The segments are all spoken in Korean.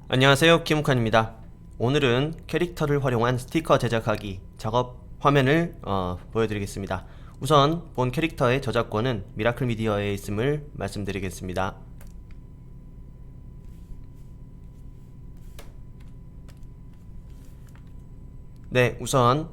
안녕하세요, 키무칸입니다. 오늘은 캐릭터를 활용한 스티커 제작하기 작업 화면을 보여드리겠습니다. 우선 본 캐릭터의 저작권은 미라클 미디어에 있음을 말씀드리겠습니다. 네, 우선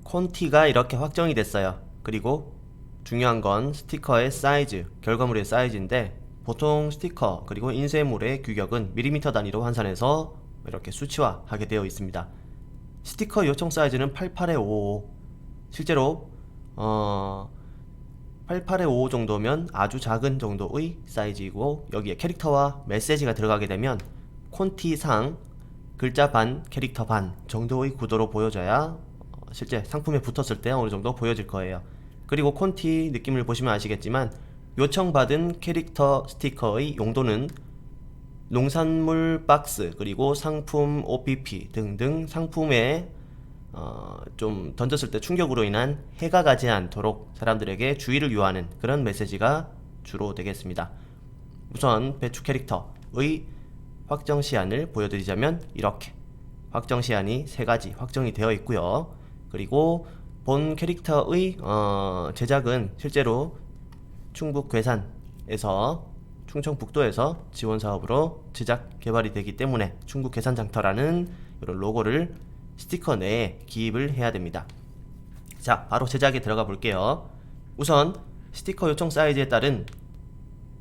콘티가 이렇게 확정이 됐어요. 그리고 중요한 건 스티커의 사이즈, 결과물의 사이즈인데 보통 스티커 그리고 인쇄물의 규격은 밀리미터 단위로 환산해서 이렇게 수치화하게 되어 있습니다. 스티커 요청 사이즈는 88-55. 실제로 88-55 정도면 아주 작은 정도의 사이즈이고, 여기에 캐릭터와 메시지가 들어가게 되면 콘티상 글자 반, 캐릭터 반 정도의 구도로 보여져야 실제 상품에 붙었을 때 어느 정도 보여질 거예요. 그리고 콘티 느낌을 보시면 아시겠지만 요청받은 캐릭터 스티커의 용도는 농산물 박스 그리고 상품 OPP 등등 상품에 좀 던졌을 때 충격으로 인한 해가 가지 않도록 사람들에게 주의를 요하는 그런 메시지가 주로 되겠습니다. 우선 배추 캐릭터의 확정 시한을 보여드리자면 이렇게 확정 시한이 3가지 확정이 되어 있고요. 그리고 본 캐릭터의 제작은 실제로 충북 괴산에서 충청북도에서 지원 사업으로 제작 개발이 되기 때문에 충북 괴산장터라는 이런 로고를 스티커 내에 기입을 해야 됩니다. 자, 바로 제작에 들어가 볼게요. 우선 스티커 요청 사이즈에 따른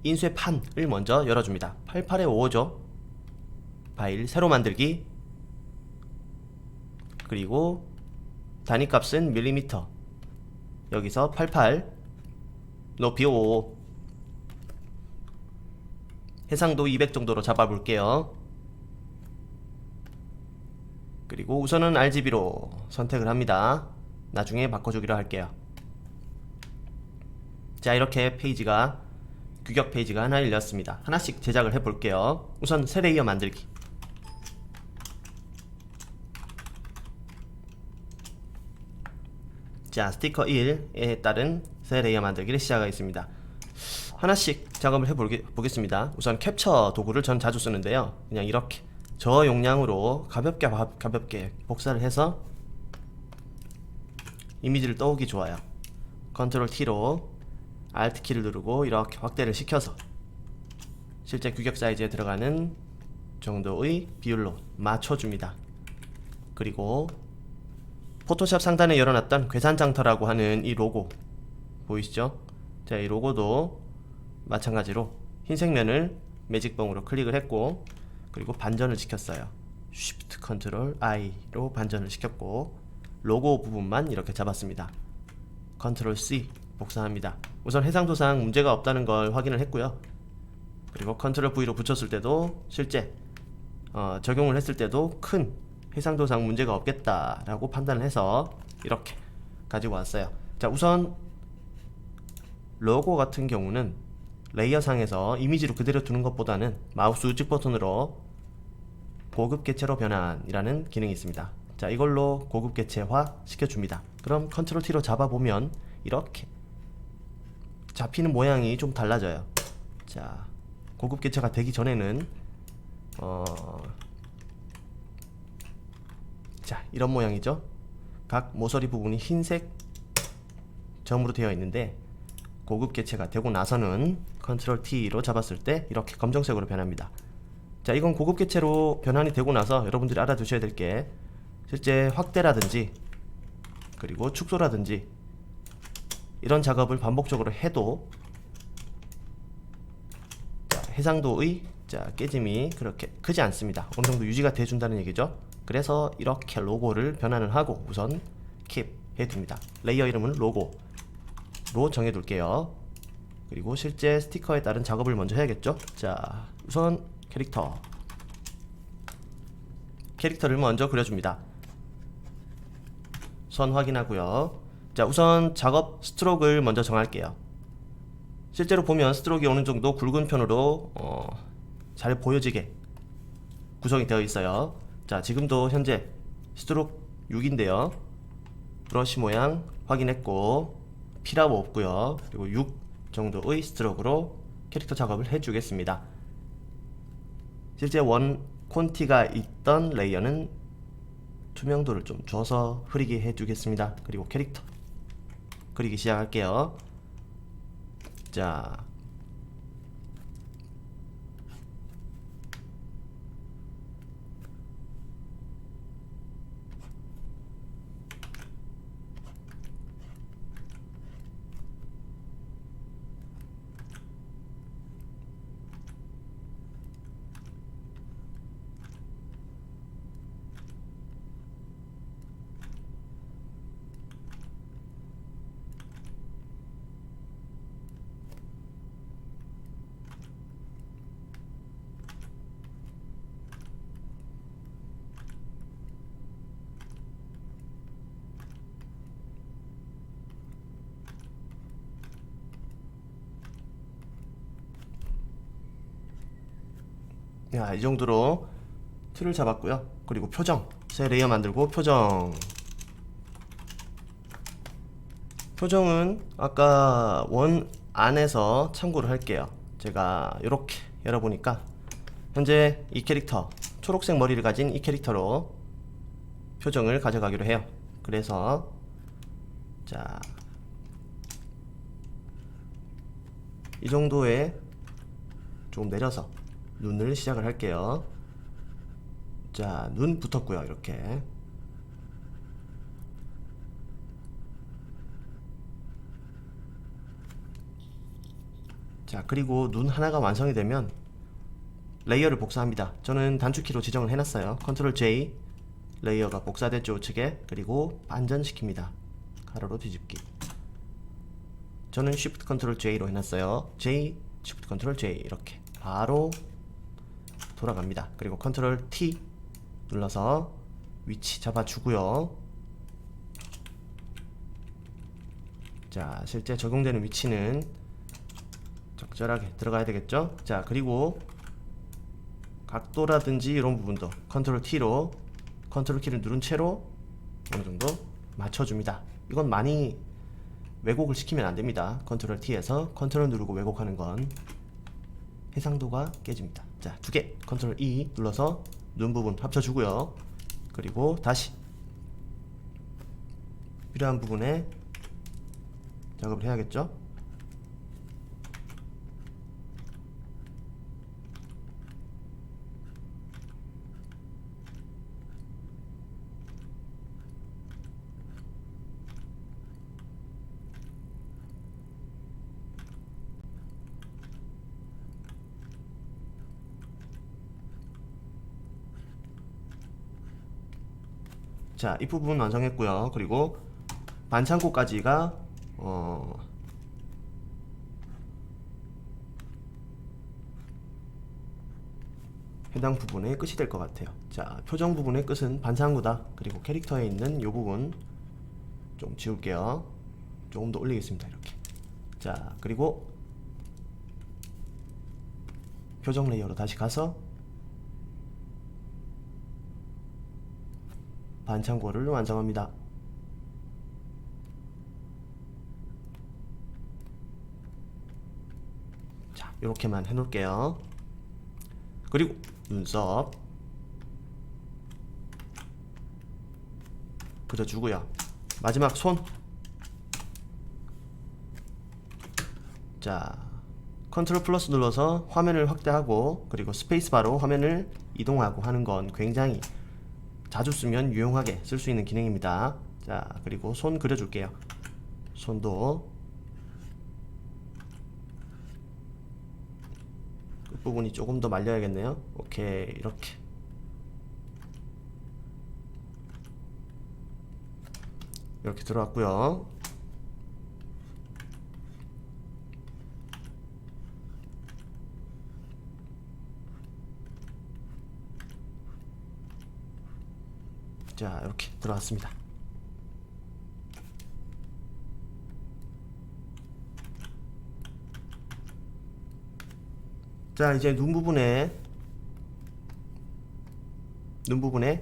인쇄판을 먼저 열어줍니다. 88-55죠. 파일 새로 만들기, 그리고 단위값은 밀리미터, 여기서 88, 높이 55, 해상도 200 정도로 잡아볼게요. 그리고 우선은 RGB로 선택을 합니다. 나중에 바꿔주기로 할게요. 자, 이렇게 페이지가 규격 페이지가 하나 열렸습니다. 하나씩 제작을 해볼게요. 우선 새 레이어 만들기. 자, 스티커 1에 따른 새 레이어 만들기를 시작하겠습니다. 하나씩 작업을 해보겠습니다. 우선 캡처 도구를 전 자주 쓰는데요. 그냥 이렇게 저용량으로 가볍게 복사를 해서 이미지를 떠오기 좋아요. 컨트롤 T로 Alt 키를 누르고 이렇게 확대를 시켜서 실제 규격 사이즈에 들어가는 정도의 비율로 맞춰줍니다. 그리고 포토샵 상단에 열어놨던 괴산장터라고 하는 이 로고 보이시죠? 자, 이 로고도 마찬가지로 흰색 면을 매직봉으로 클릭을 했고, 그리고 반전을 시켰어요. Shift Ctrl I로 반전을 시켰고, 로고 부분만 이렇게 잡았습니다. Ctrl C 복사합니다. 우선 해상도상 문제가 없다는 걸 확인을 했고요. 그리고 Ctrl V로 붙였을 때도 실제 적용을 했을 때도 큰 해상도상 문제가 없겠다라고 판단을 해서 이렇게 가지고 왔어요. 자, 우선 로고 같은 경우는 레이어상에서 이미지로 그대로 두는 것보다는 마우스 우측 버튼으로 고급 개체로 변환이라는 기능이 있습니다. 자, 이걸로 고급 개체화 시켜줍니다. 그럼 컨트롤 T로 잡아보면 이렇게 잡히는 모양이 좀 달라져요. 자, 고급 개체가 되기 전에는 자, 이런 모양이죠. 각 모서리 부분이 흰색 점으로 되어 있는데 고급 개체가 되고 나서는 컨트롤 T로 잡았을 때 이렇게 검정색으로 변합니다. 자, 이건 고급 개체로 변환이 되고 나서 여러분들이 알아두셔야 될 게 실제 확대라든지 그리고 축소라든지 이런 작업을 반복적으로 해도 자, 해상도의 깨짐이 그렇게 크지 않습니다. 어느 정도 유지가 돼준다는 얘기죠. 그래서 이렇게 로고를 변환을 하고 우선 킵 해둡니다. 레이어 이름은 로고로 정해둘게요. 그리고 실제 스티커에 따른 작업을 먼저 해야겠죠. 자, 우선 캐릭터를 먼저 그려줍니다. 선 확인하고요. 자, 우선 작업 스트로크를 먼저 정할게요. 실제로 보면 스트로크가 어느 정도 굵은 편으로 잘 보여지게 구성이 되어 있어요. 자, 지금도 현재 스트로크 6인데요. 브러쉬 모양 확인했고 필요가 없고요. 그리고 6 정도의 스트로크로 캐릭터 작업을 해주겠습니다. 실제 원 콘티가 있던 레이어는 투명도를 좀 줘서 흐리게 해주겠습니다. 그리고 캐릭터 그리기 시작할게요. 자, 야, 이 정도로 틀을 잡았고요. 그리고 표정, 새 레이어 만들고 표정은 아까 원 안에서 참고를 할게요. 제가 이렇게 열어보니까 현재 이 캐릭터, 초록색 머리를 가진 이 캐릭터로 표정을 가져가기로 해요. 그래서 자, 이 정도에 조금 내려서 눈을 시작을 할게요. 자, 눈 붙었고요. 이렇게 자, 그리고 눈 하나가 완성이 되면 레이어를 복사합니다. 저는 단축키로 지정을 해놨어요. 컨트롤 J, 레이어가 복사됐죠, 우측에. 그리고 반전시킵니다. 가로로 뒤집기. 저는 Shift 컨트롤 J로 해놨어요. J, Shift 컨트롤 J 이렇게 바로 돌아갑니다. 그리고 컨트롤 T 눌러서 위치 잡아주고요. 자, 실제 적용되는 위치는 적절하게 들어가야 되겠죠. 자, 그리고 각도라든지 이런 부분도 컨트롤 T로 컨트롤 키를 누른 채로 어느 정도 맞춰줍니다. 이건 많이 왜곡을 시키면 안 됩니다. 컨트롤 T에서 컨트롤 누르고 왜곡하는 건 해상도가 깨집니다. 자, 두 개 컨트롤 E 눌러서 눈 부분 합쳐주고요. 그리고 다시 필요한 부분에 작업을 해야겠죠. 자, 이 부분 완성했고요. 그리고 반창고까지가 해당 부분의 끝이 될 것 같아요. 자, 표정 부분의 끝은 반창고다. 그리고 캐릭터에 있는 이 부분 좀 지울게요. 조금 더 올리겠습니다. 이렇게. 자, 그리고 표정 레이어로 다시 가서 반창고를 완성합니다. 자, 이렇게만 해놓을게요. 그리고 눈썹 그려주고요. 마지막 손. 자, 컨트롤 플러스 눌러서 화면을 확대하고 그리고 스페이스바로 화면을 이동하고 하는 건 굉장히 자주 쓰면 유용하게 쓸 수 있는 기능입니다. 자, 그리고 손 그려줄게요. 손도 끝부분이 조금 더 말려야겠네요. 오케이, 이렇게 이렇게 들어왔고요. 자, 이렇게 들어왔습니다. 자, 이제 눈 부분에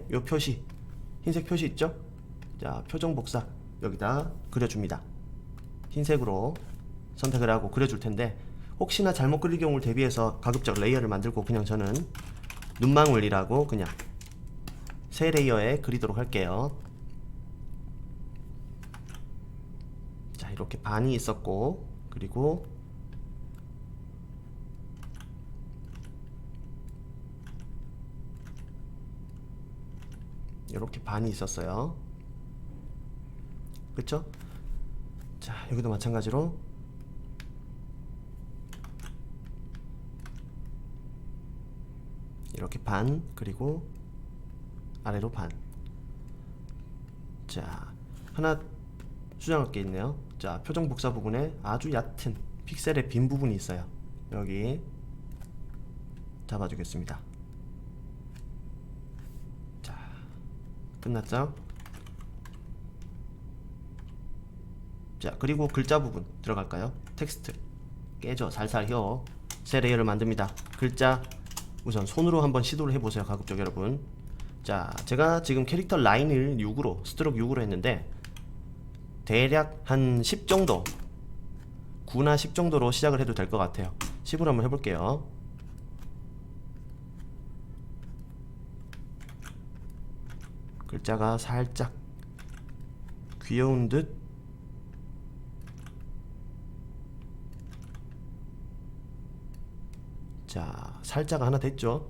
요 표시, 흰색 표시 있죠? 자, 표정 복사 여기다 그려줍니다. 흰색으로 선택을 하고 그려줄 텐데 혹시나 잘못 그릴 경우를 대비해서 가급적 레이어를 만들고 그냥 저는 눈망울이라고 그냥 세 레이어에 그리도록 할게요. 자, 이렇게 반이 있었고, 그리고 이렇게 반이 있었어요. 그쵸? 자, 여기도 마찬가지로 이렇게 반, 그리고 아래로 반. 자, 하나 수정할 게 있네요. 자, 표정 복사 부분에 아주 얕은 픽셀의 빈 부분이 있어요. 여기 잡아주겠습니다. 자, 끝났죠? 자, 그리고 글자 부분 들어갈까요? 텍스트 깨져 살살 혀 새 레이어를 만듭니다. 글자 우선 손으로 한번 시도를 해보세요, 가급적 여러분. 자, 제가 지금 캐릭터 라인을 6으로 스트로크 6으로 했는데 대략 한 10 정도, 9나 10 정도로 시작을 해도 될 것 같아요. 10으로 한번 해볼게요. 글자가 살짝 귀여운 듯, 자, 살짝 하나 됐죠?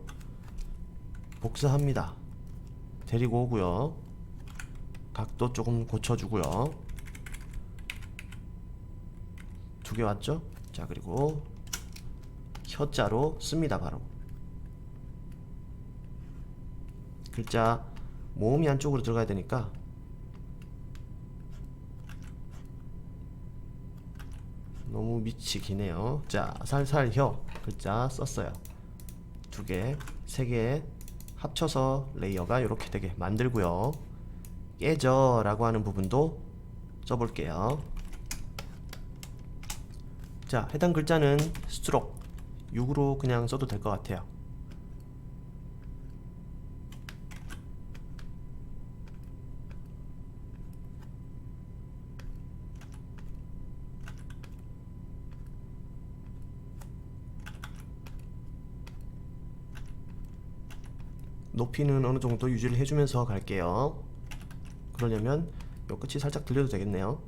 복사합니다. 데리고 오고요. 각도 조금 고쳐주고요. 2개 왔죠? 자, 그리고 혀자로 씁니다. 바로 글자 모음이 안쪽으로 들어가야 되니까 너무 밑이 기네요. 자, 살살 혀 글자 썼어요. 2개, 3개 합쳐서 레이어가 이렇게 되게 만들고요. 깨져 라고 하는 부분도 써볼게요. 자, 해당 글자는 스트로크 6으로 그냥 써도 될 것 같아요. 높이는 어느 정도 유지를 해주면서 갈게요. 그러려면 요 끝이 살짝 들려도 되겠네요.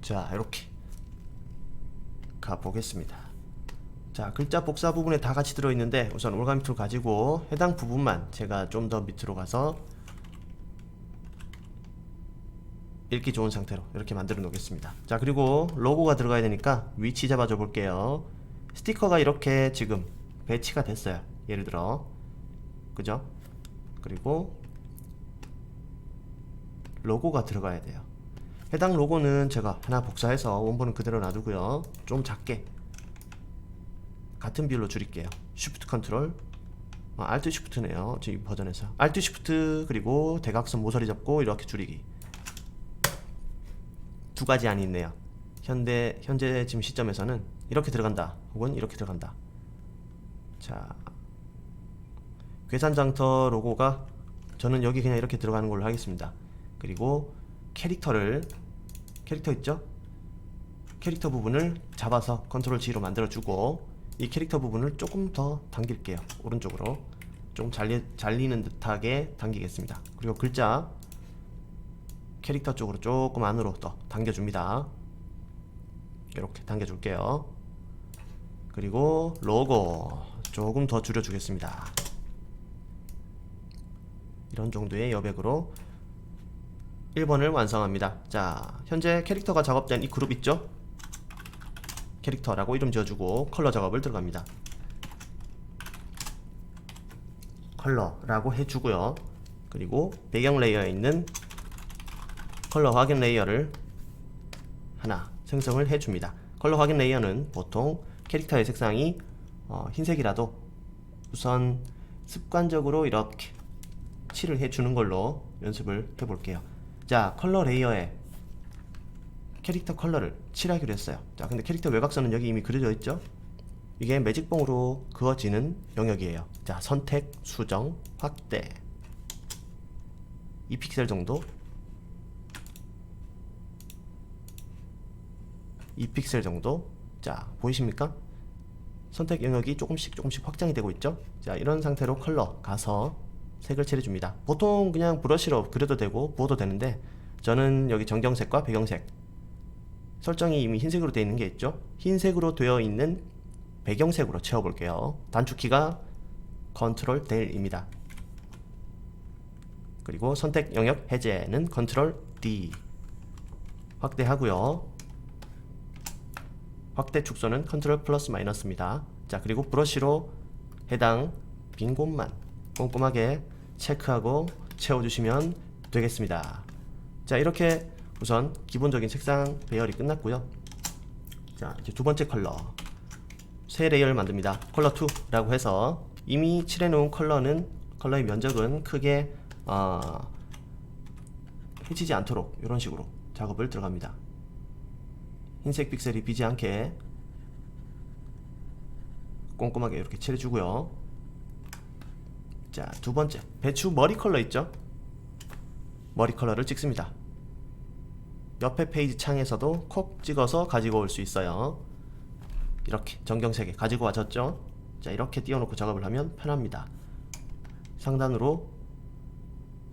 자, 이렇게 가보겠습니다. 자, 글자 복사 부분에 다 같이 들어있는데 우선 올가미 툴 가지고 해당 부분만 제가 좀 더 밑으로 가서 읽기 좋은 상태로 이렇게 만들어 놓겠습니다. 자, 그리고 로고가 들어가야 되니까 위치 잡아줘 볼게요. 스티커가 이렇게 지금 배치가 됐어요. 예를 들어, 그죠? 그리고 로고가 들어가야 돼요. 해당 로고는 제가 하나 복사해서 원본은 그대로 놔두고요. 좀 작게 같은 비율로 줄일게요. Shift 컨트롤, Alt Shift네요. 지금 버전에서 Alt Shift, 그리고 대각선 모서리 잡고 이렇게 줄이기. 2가지 안이 있네요. 현재 지금 시점에서는 이렇게 들어간다, 혹은 이렇게 들어간다. 자, 괴산장터 로고가 저는 여기 그냥 이렇게 들어가는 걸로 하겠습니다. 그리고 캐릭터 있죠? 캐릭터 부분을 잡아서 컨트롤 G로 만들어주고 이 캐릭터 부분을 조금 더 당길게요. 오른쪽으로 좀 잘리는 듯하게 당기겠습니다. 그리고 글자 캐릭터 쪽으로 조금 안으로 더 당겨줍니다. 이렇게 당겨줄게요. 그리고 로고 조금 더 줄여주겠습니다. 이런 정도의 여백으로 1번을 완성합니다. 자, 현재 캐릭터가 작업된 이 그룹 있죠? 캐릭터라고 이름 지어주고 컬러 작업을 들어갑니다. 컬러라고 해주고요. 그리고 배경 레이어에 있는 컬러 확인 레이어를 하나 생성을 해줍니다. 컬러 확인 레이어는 보통 캐릭터의 색상이 흰색이라도 우선 습관적으로 이렇게 칠을 해주는 걸로 연습을 해볼게요. 자, 컬러 레이어에 캐릭터 컬러를 칠하기로 했어요. 자, 근데 캐릭터 외곽선은 여기 이미 그려져 있죠? 이게 매직봉으로 그어지는 영역이에요. 자, 선택, 수정, 확대 2픽셀 정도 2픽셀 정도. 자, 보이십니까? 선택 영역이 조금씩 확장이 되고 있죠. 자, 이런 상태로 컬러 가서 색을 칠해줍니다. 보통 그냥 브러쉬로 그려도 되고 부어도 되는데, 저는 여기 정경색과 배경색 설정이 이미 흰색으로 되어 있는 게 있죠. 흰색으로 되어 있는 배경색으로 채워볼게요. 단축키가 컨트롤 델입니다. 그리고 선택 영역 해제는 컨트롤 D. 확대하고요. 확대 축소는 컨트롤 플러스 마이너스입니다. 자, 그리고 브러쉬로 해당 빈 곳만 꼼꼼하게 체크하고 채워주시면 되겠습니다. 자, 이렇게 우선 기본적인 색상 배열이 끝났고요. 자, 이제 두 번째 컬러 새 레이어를 만듭니다. 컬러 2라고 해서 이미 칠해놓은 컬러의 면적은 크게 해치지 않도록 이런 식으로 작업을 들어갑니다. 흰색 픽셀이 비지 않게 꼼꼼하게 이렇게 칠해주고요. 자, 두 번째 배추 머리 컬러 있죠? 머리 컬러를 찍습니다. 옆에 페이지 창에서도 콕 찍어서 가지고 올 수 있어요. 이렇게 정경색에 가지고 와졌죠? 자, 이렇게 띄워놓고 작업을 하면 편합니다. 상단으로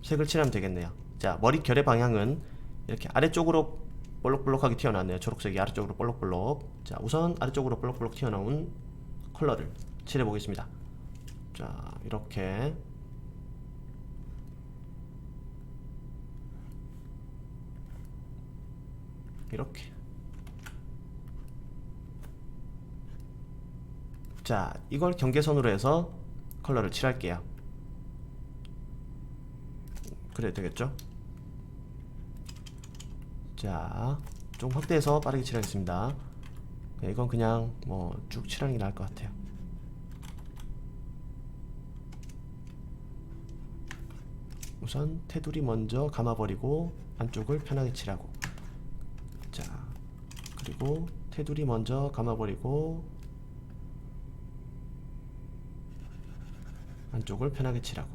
색을 칠하면 되겠네요. 자, 머리 결의 방향은 이렇게 아래쪽으로 볼록볼록하게 튀어나왔네요. 초록색이 아래쪽으로 볼록볼록. 자, 우선 아래쪽으로 볼록볼록 튀어나온 컬러를 칠해 보겠습니다. 자, 이렇게 자, 이걸 경계선으로 해서 컬러를 칠할게요. 그래야 되겠죠? 자, 좀 확대해서 빠르게 칠하겠습니다. 이건 그냥 뭐 쭉 칠하는 게 나을 것 같아요. 우선 테두리 먼저 감아버리고 안쪽을 편하게 칠하고, 자, 그리고 테두리 먼저 감아버리고 안쪽을 편하게 칠하고,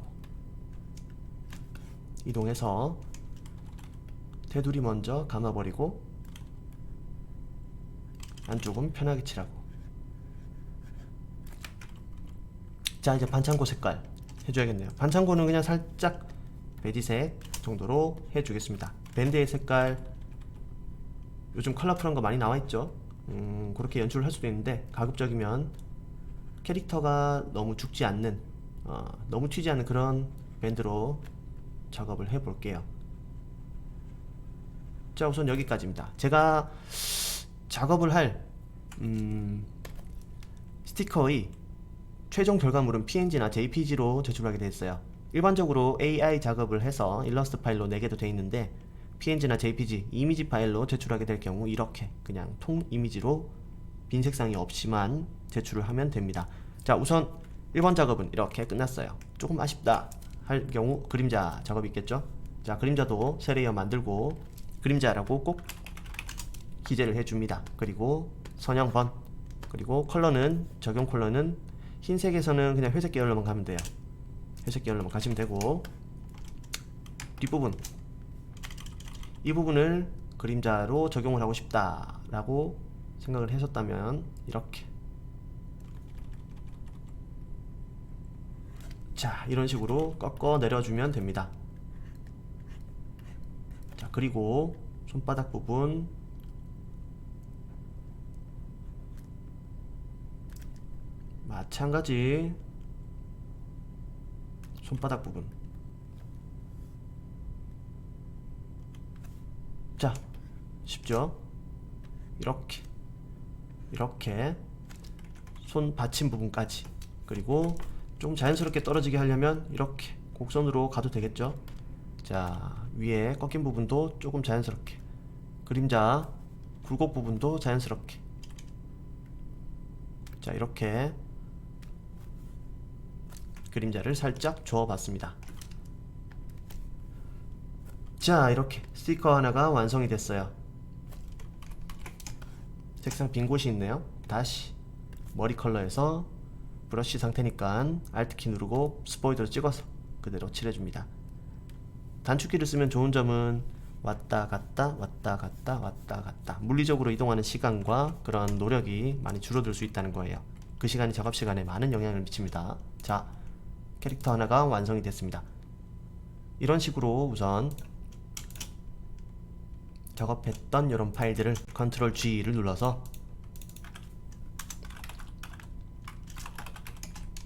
이동해서 테두리 먼저 감아버리고 안쪽은 편하게 칠하고. 자, 이제 반창고 색깔 해줘야겠네요. 반창고는 그냥 살짝 베지색 정도로 해주겠습니다. 밴드의 색깔 요즘 컬러풀한 거 많이 나와있죠. 그렇게 연출을 할 수도 있는데, 가급적이면 캐릭터가 너무 죽지 않는 너무 튀지 않는 그런 밴드로 작업을 해볼게요. 자, 우선 여기까지입니다. 제가 작업을 할 스티커의 최종 결과물은 PNG나 JPG로 제출하게 되어 있어요. 일반적으로 AI 작업을 해서 일러스트 파일로 내게도 되어 있는데, PNG나 JPG 이미지 파일로 제출하게 될 경우 이렇게 그냥 통 이미지로 빈 색상이 없이만 제출을 하면 됩니다. 자, 우선 1번 작업은 이렇게 끝났어요. 조금 아쉽다 할 경우 그림자 작업이 있겠죠. 자, 그림자도 새 레이어 만들고 그림자라고 꼭 기재를 해줍니다. 그리고 선형 번, 그리고 컬러는 적용 컬러는 흰색에서는 그냥 회색 계열로만 가면 돼요. 회색 계열로만 가시면 되고, 뒷부분 이 부분을 그림자로 적용을 하고 싶다 라고 생각을 하셨다면 이렇게, 자, 이런 식으로 꺾어 내려주면 됩니다. 자, 그리고 손바닥 부분 마찬가지 손바닥 부분. 자, 쉽죠? 이렇게 손 받침 부분까지. 그리고 좀 자연스럽게 떨어지게 하려면 이렇게 곡선으로 가도 되겠죠? 자, 위에 꺾인 부분도 조금 자연스럽게, 그림자 굴곡 부분도 자연스럽게. 자, 이렇게 그림자를 살짝 줘봤습니다. 자, 이렇게 스티커 하나가 완성이 됐어요. 색상 빈 곳이 있네요. 다시 머리 컬러에서 브러쉬 상태니까 Alt키 누르고 스포이드로 찍어서 그대로 칠해줍니다. 단축키를 쓰면 좋은 점은 왔다 갔다 왔다 갔다 왔다 갔다 물리적으로 이동하는 시간과 그런 노력이 많이 줄어들 수 있다는 거예요. 그 시간이 작업 시간에 많은 영향을 미칩니다. 자, 캐릭터 하나가 완성이 됐습니다. 이런 식으로 우선 작업했던 이런 파일들을 컨트롤 G를 눌러서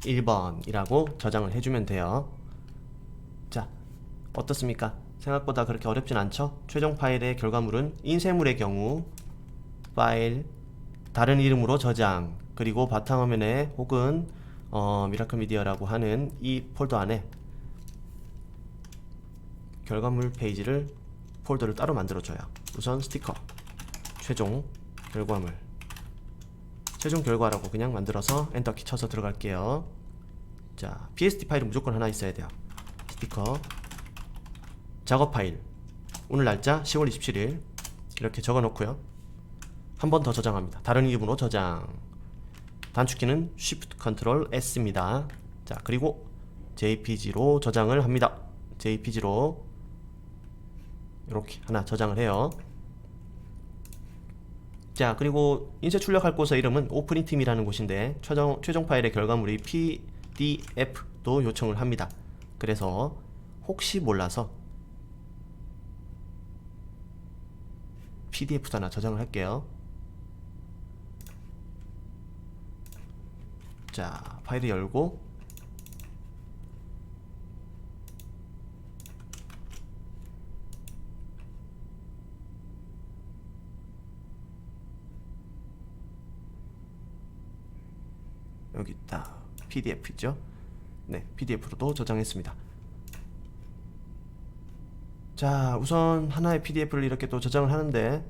1번이라고 저장을 해주면 돼요. 자, 어떻습니까? 생각보다 그렇게 어렵진 않죠? 최종 파일의 결과물은 인쇄물의 경우 파일, 다른 이름으로 저장, 그리고 바탕화면에 혹은 미라클 미디어라고 하는 이 폴더 안에 결과물 페이지를 폴더를 따로 만들어줘요. 우선 스티커, 최종 결과물, 최종 결과라고 그냥 만들어서 엔터키 쳐서 들어갈게요. 자, PSD 파일은 무조건 하나 있어야 돼요. 스티커, 작업 파일, 오늘 날짜 10월 27일 이렇게 적어 놓고요. 한 번 더 저장합니다. 다른 이름으로 저장. 단축키는 Shift Ctrl S입니다. 자, 그리고 JPG로 저장을 합니다. JPG로 이렇게 하나 저장을 해요. 자, 그리고 인쇄 출력할 곳의 이름은 오프닝팀이라는 곳인데 최종 파일의 결과물이 PDF도 요청을 합니다. 그래서 혹시 몰라서 PDF도 하나 저장을 할게요. 자, 파일을 열고 여기 있다. PDF죠? 네, PDF로도 저장했습니다. 자, 우선 하나의 PDF를 이렇게 또 저장을 하는데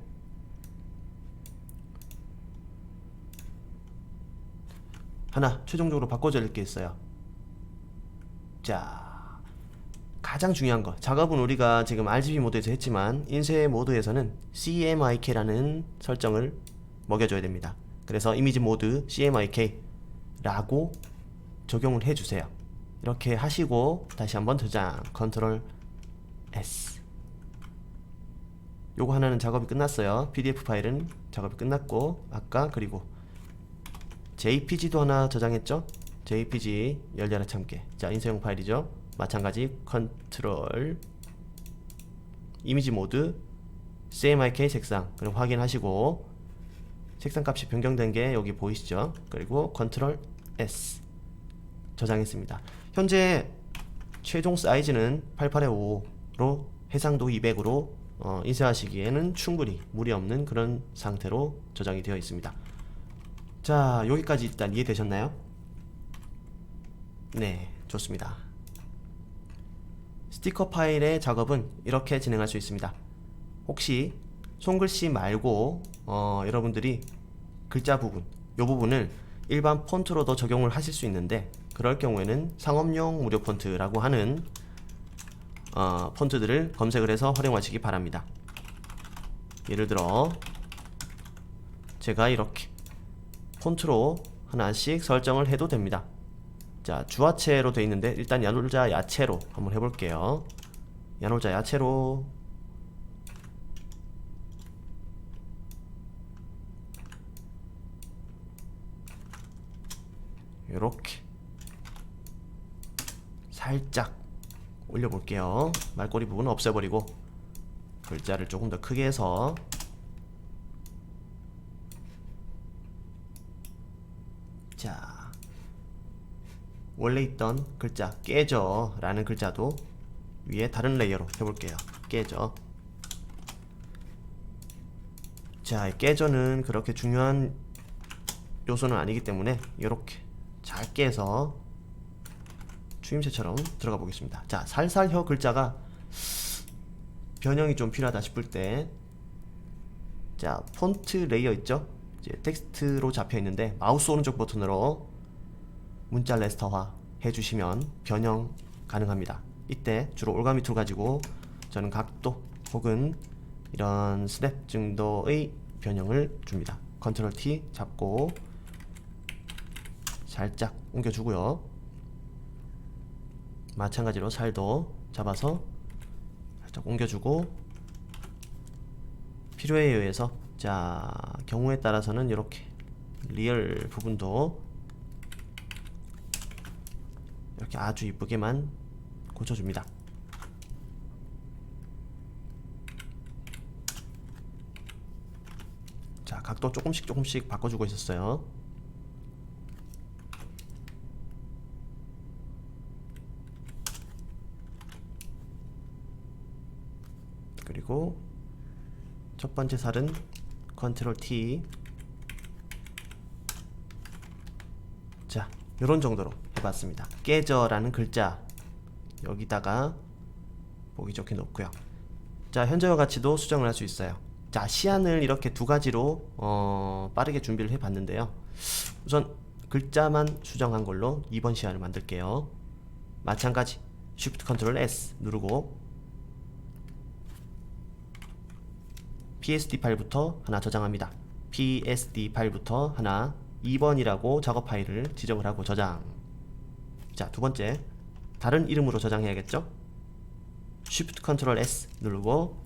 하나 최종적으로 바꿔줄 게 있어요. 자, 가장 중요한 거, 작업은 우리가 지금 RGB 모드에서 했지만 인쇄 모드에서는 CMYK라는 설정을 먹여줘야 됩니다. 그래서 이미지 모드 CMYK 라고 적용을 해주세요. 이렇게 하시고 다시 한번 저장, 컨트롤 S. 요거 하나는 작업이 끝났어요. PDF 파일은 작업이 끝났고, 아까 그리고 JPG도 하나 저장했죠? JPG 열려라 참깨. 자, 인쇄용 파일이죠. 마찬가지 컨트롤 이미지 모드 CMYK 색상, 그럼 확인하시고 색상 값이 변경된 게 여기 보이시죠? 그리고 컨트롤 S 저장했습니다. 현재 최종 사이즈는 88:5로 해상도 200으로 인쇄하시기에는 충분히 무리 없는 그런 상태로 저장이 되어 있습니다. 자, 여기까지 일단 이해되셨나요? 네, 좋습니다. 스티커 파일의 작업은 이렇게 진행할 수 있습니다. 혹시 손글씨 말고 여러분들이 글자 부분, 이 부분을 일반 폰트로도 적용을 하실 수 있는데, 그럴 경우에는 상업용 무료 폰트라고 하는 폰트들을 검색을 해서 활용하시기 바랍니다. 예를 들어 제가 이렇게 폰트로 하나씩 설정을 해도 됩니다. 자, 주화체로 되어 있는데 일단 야놀자 야채로 한번 해볼게요. 야놀자 야채로 이렇게 살짝 올려볼게요. 말꼬리 부분은 없애버리고 글자를 조금 더 크게 해서 자, 원래 있던 글자 깨져 라는 글자도 위에 다른 레이어로 해볼게요. 깨져. 자, 깨져는 그렇게 중요한 요소는 아니기 때문에 이렇게 작게 해서 추임새처럼 들어가 보겠습니다. 자, 살살 혀 글자가 변형이 좀 필요하다 싶을 때, 자, 폰트 레이어 있죠? 이제 텍스트로 잡혀 있는데 마우스 오른쪽 버튼으로 문자 레스터화 해주시면 변형 가능합니다. 이때 주로 올가미 툴 가지고 저는 각도 혹은 이런 스냅 정도의 변형을 줍니다. 컨트롤 T 잡고 살짝 옮겨주고요. 마찬가지로 살도 잡아서 살짝 옮겨주고 필요에 의해서 자 경우에 따라서는 이렇게 리얼 부분도 이렇게 아주 이쁘게만 고쳐줍니다. 자 각도 조금씩 바꿔주고 있었어요. 그리고 첫 번째 살은 컨트롤 T. 자 요런 정도로 해봤습니다. 깨져라는 글자 여기다가 보기 좋게 놓고요. 자 현재와 가치도 수정을 할 수 있어요. 자 시안을 이렇게 두 가지로 빠르게 준비를 해 봤는데요. 우선 글자만 수정한 걸로 2번 시안을 만들게요. 마찬가지 Shift Ctrl S 누르고 PSD 파일부터 하나 저장합니다. PSD 파일부터 하나 2번이라고 작업 파일을 지정을 하고 저장. 자 두 번째 다른 이름으로 저장해야겠죠? Shift Ctrl S 누르고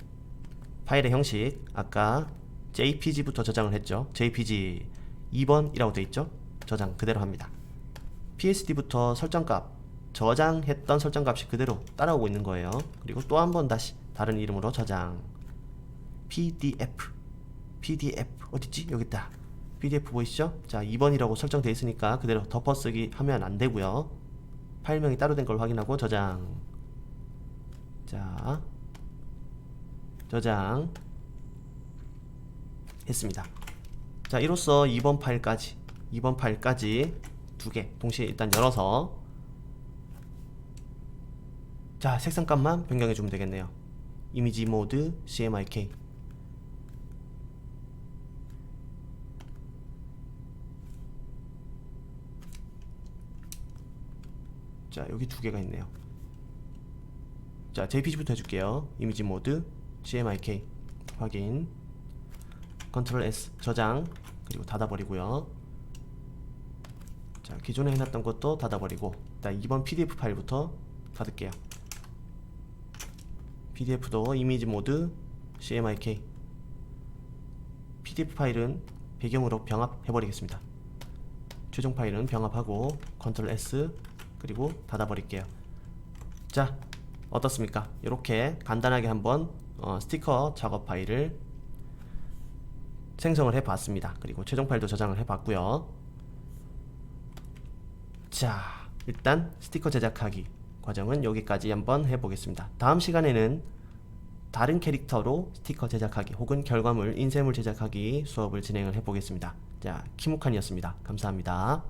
파일의 형식 아까 JPG부터 저장을 했죠. JPG 2번이라고 되어 있죠. 저장 그대로 합니다. PSD부터 설정값 저장했던 설정값이 그대로 따라오고 있는 거예요. 그리고 또 한 번 다시 다른 이름으로 저장. PDF 어딨지? 여기 있다. PDF 보이시죠? 자 2번이라고 설정되어 있으니까 그대로 덮어쓰기 하면 안 되고요. 파일명이 따로 된 걸 확인하고 저장. 자 저장 했습니다. 자 이로써 2번 파일까지 두 개 동시에 일단 열어서 자 색상값만 변경해 주면 되겠네요. 이미지 모드 CMYK. 자 여기 두 개가 있네요. 자 JPG부터 해줄게요. 이미지 모드 CMYK 확인. 컨트롤 S 저장. 그리고 닫아버리고요. 자 기존에 해놨던 것도 닫아버리고 일단 2번 PDF 파일부터 닫을게요. PDF도 이미지 모드 CMYK. PDF 파일은 배경으로 병합해버리겠습니다. 최종 파일은 병합하고 컨트롤 S 그리고 닫아버릴게요. 자 어떻습니까? 이렇게 간단하게 한번 스티커 작업 파일을 생성을 해봤습니다. 그리고 최종 파일도 저장을 해봤고요. 자 일단 스티커 제작하기 과정은 여기까지 한번 해보겠습니다. 다음 시간에는 다른 캐릭터로 스티커 제작하기 혹은 결과물 인쇄물 제작하기 수업을 진행을 해보겠습니다. 자 키무칸이었습니다. 감사합니다.